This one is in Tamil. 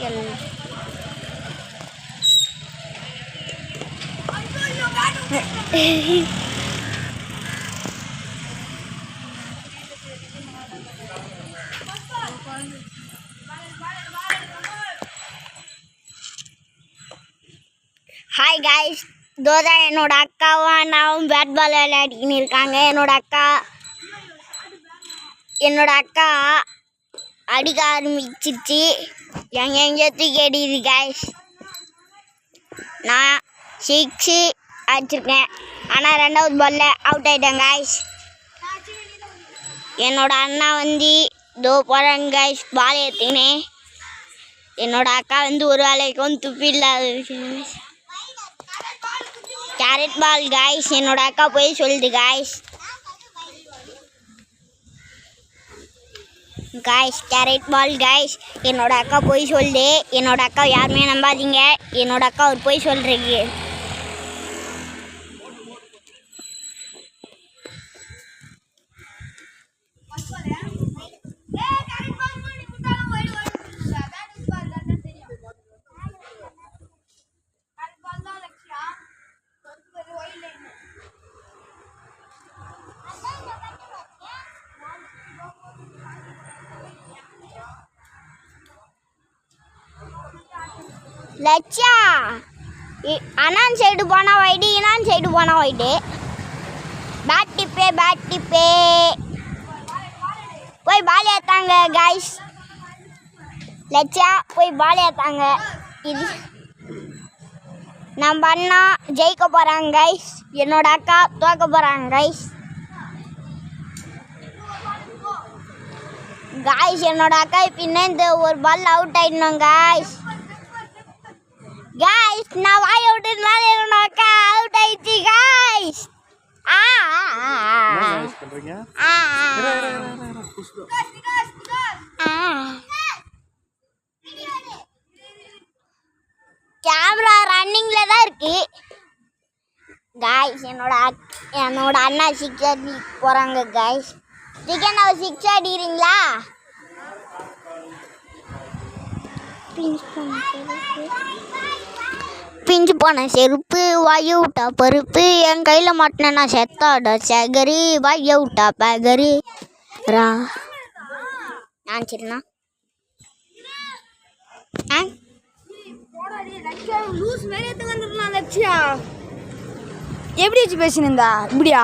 ஹாய் காய்ஸ், தோதா என்னோட அக்காவும் அண்ணாவும் பேட் பால் விளையாடிக்கின்னு இருக்காங்க. என்னோட அக்கா அடிக்க ஆரம்பிச்சிருச்சு. எங்கெங்கேயோ தூக்கி அடிக்குது காய்ஸ். நான் 6 அடிச்சிருக்கேன், ஆனால் 2வது பாலில் அவுட் ஆகிட்டேன் காய்ஸ். என்னோட அண்ணா இதோ போகிறாங்க காய்ஸ் பால் ஏற்றினேன். என்னோட அக்கா ஒரு வேலைக்கும் துப்பி இல்லாத கேரட் பால் காய்ஸ். என்னோட அக்கா போய் சொல்லுது காய்ஸ். கேரட் பால் காய்ஸ். என்னோட அக்கா போய் சொல்லுது. என்னோட அக்கா யாருமே நம்பாதீங்க. என்னோட அக்கா ஒரு போய் சொல்றீங்க. லட்சா அண்ணான் சைடு போனா வைடு, இனான் சைடு போனா வைடு. பேட் டிப்பே போய் பால் ஏத்தாங்க காய்ஸ். லட்சா போய் பால் ஏத்தாங்க. இது நம்ம அண்ணா ஜெயிக்க போறாங்க காய்ஸ். என்னோட அக்கா தோக்க போறாங்க காய்ஸ். என்னோட அக்கா பின்ன இந்த ஒரு பால் அவுட் ஆயிடணும் காய்ஸ். நான் வாய் விட்டதுனால என்னோட அக்கா அவுட் ஆயிடுச்சு காய்ஸ். கேமரா ரன்னிங்ல தான் இருக்கு காய்ஸ். என்னோட அண்ணா 6 அடி போறாங்க காய்ஸ். சிக்கன் 6 அடிக்கிறீங்களா? பிஞ்சு போன செருப்பு, வாய விட்டா பருப்பு, என் கையில் மாட்டினா செத்தாட சேகரி, வாய விட்டா பேகரி ரா. நான் சரிண்ணா எப்படி வச்சு பேசினா இப்படியா?